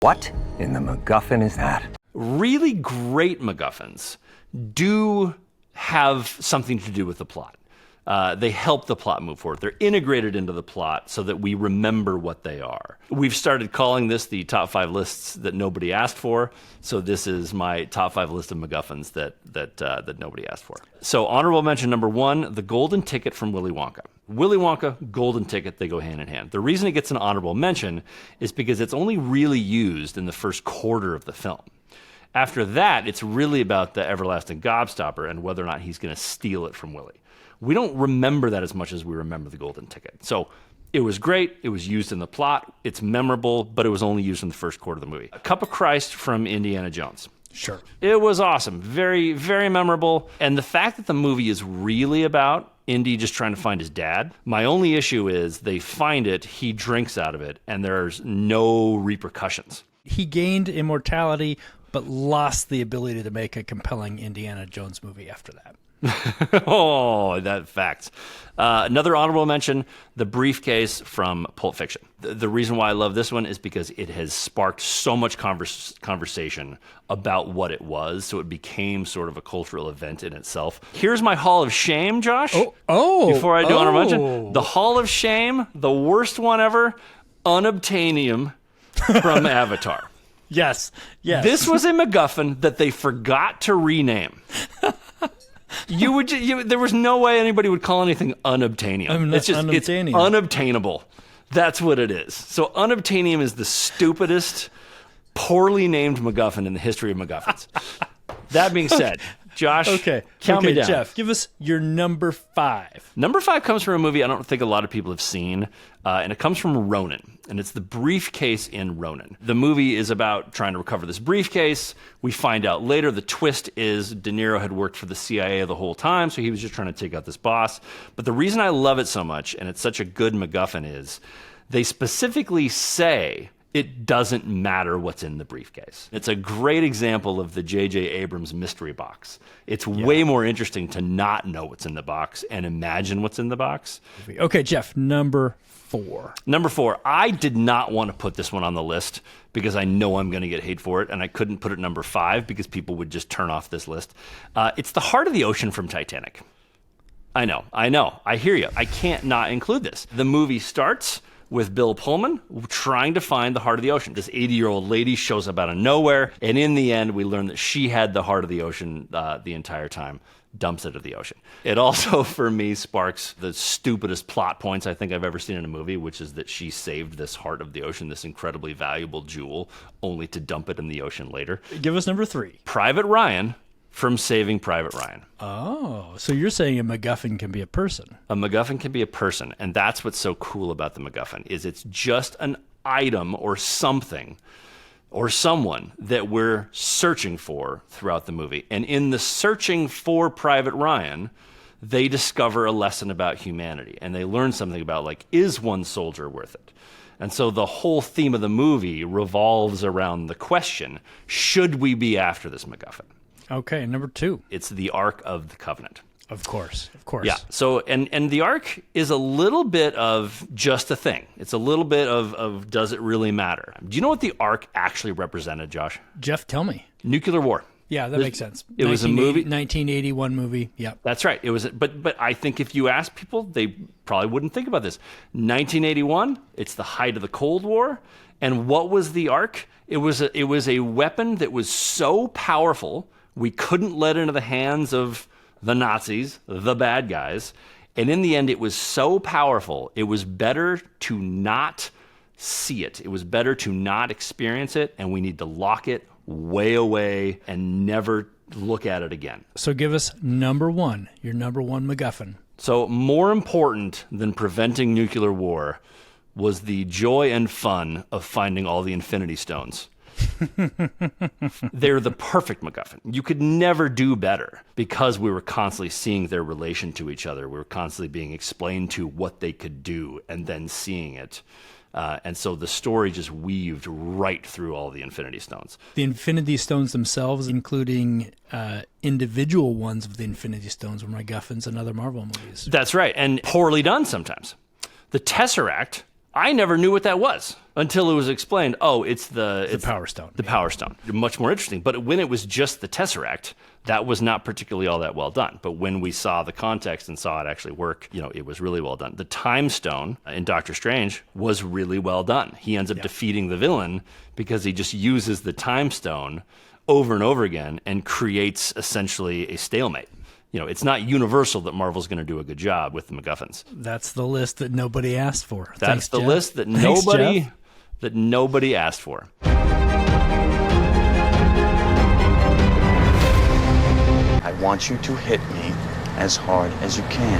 What in the MacGuffin is that? Really great MacGuffins do have something to do with the plot. They help the plot move forward. They're integrated into the plot so that we remember what they are. We've started calling this the top 5 lists that nobody asked for. So this is my top 5 list of MacGuffins that nobody asked for. So honorable mention number 1, the golden ticket from Willy Wonka. Willy Wonka, golden ticket, they go hand in hand. The reason it gets an honorable mention is because it's only really used in the first quarter of the film. After that, it's really about the everlasting gobstopper and whether or not he's going to steal it from Willy. We don't remember that as much as we remember the golden ticket. So it was great. It was used in the plot. It's memorable, but it was only used in the first quarter of the movie. A Cup of Christ from Indiana Jones. Sure. It was awesome. Very, very memorable. And the fact that the movie is really about Indy just trying to find his dad, my only issue is they find it, he drinks out of it, and there's no repercussions. He gained immortality, but lost the ability to make a compelling Indiana Jones movie after that. Oh, that facts. Another honorable mention, the Briefcase from Pulp Fiction. The reason why I love this one is because it has sparked so much conversation about what it was, so it became sort of a cultural event in itself. Here's my Hall of Shame, Josh. Before I do honorable mention, the Hall of Shame, the worst one ever, Unobtanium from Avatar. Yes. This was a MacGuffin that they forgot to rename. There was no way anybody would call anything unobtainium. It's unobtainable. That's what it is. So unobtainium is the stupidest, poorly named MacGuffin in the history of MacGuffins. That being said, Josh, count me down. Jeff, give us your number 5. Number 5 comes from a movie I don't think a lot of people have seen, and it comes from Ronin, and it's the briefcase in Ronin. The movie is about trying to recover this briefcase. We find out later the twist is De Niro had worked for the CIA the whole time, so he was just trying to take out this boss. But the reason I love it so much, and it's such a good MacGuffin, is they specifically say it doesn't matter what's in the briefcase. It's a great example of the J.J. Abrams mystery box. It's way more interesting to not know what's in the box and imagine what's in the box. Okay, Jeff, number 4. Number 4, I did not want to put this one on the list because I know I'm going to get hate for it, and I couldn't put it number 5 because people would just turn off this list. It's the Heart of the Ocean from Titanic. I know. I hear you. I can't not include this. The movie starts with Bill Pullman trying to find the heart of the ocean. This 80-year-old lady shows up out of nowhere, and in the end, we learn that she had the heart of the ocean the entire time, dumps it to the ocean. It also, for me, sparks the stupidest plot points I think I've ever seen in a movie, which is that she saved this heart of the ocean, this incredibly valuable jewel, only to dump it in the ocean later. Give us number 3. Private Ryan from Saving Private Ryan. Oh, so you're saying a MacGuffin can be a person. A MacGuffin can be a person, and that's what's so cool about the MacGuffin, is it's just an item or something or someone that we're searching for throughout the movie. And in the searching for Private Ryan, they discover a lesson about humanity, and they learn something about, like, is one soldier worth it? And so the whole theme of the movie revolves around the question, should we be after this MacGuffin? Okay, number 2. It's the Ark of the Covenant. Of course. Yeah, so, and the Ark is a little bit of just a thing. It's a little bit of does it really matter? Do you know what the Ark actually represented, Josh? Jeff, tell me. Nuclear war. Yeah, that makes sense. It was a movie. 1981 movie, yep. That's right. It was, but I think if you ask people, they probably wouldn't think about this. 1981, it's the height of the Cold War, and what was the Ark? It was a weapon that was so powerful, we couldn't let it into the hands of the Nazis, the bad guys. And in the end, it was so powerful, it was better to not see it. It was better to not experience it, and we need to lock it way away and never look at it again. So give us number 1, your number 1 MacGuffin. So more important than preventing nuclear war was the joy and fun of finding all the Infinity Stones. They're the perfect MacGuffin. You could never do better because we were constantly seeing their relation to each other. We were constantly being explained to what they could do and then seeing it. And so the story just weaved right through all the Infinity Stones. The Infinity Stones themselves, including individual ones of the Infinity Stones, were MacGuffins in other Marvel movies. That's right, and poorly done sometimes. The Tesseract I never knew what that was until it was explained. Oh, it's the Power Stone. The Power Stone. Much more interesting. But when it was just the Tesseract, that was not particularly all that well done. But when we saw the context and saw it actually work, it was really well done. The Time Stone in Doctor Strange was really well done. He ends up defeating the villain because he just uses the Time Stone over and over again and creates essentially a stalemate. It's not universal that Marvel's going to do a good job with the MacGuffins. That's the list that nobody asked for. That's Thanks, the Jeff. list that Thanks, nobody asked for. I want you to hit me as hard as you can.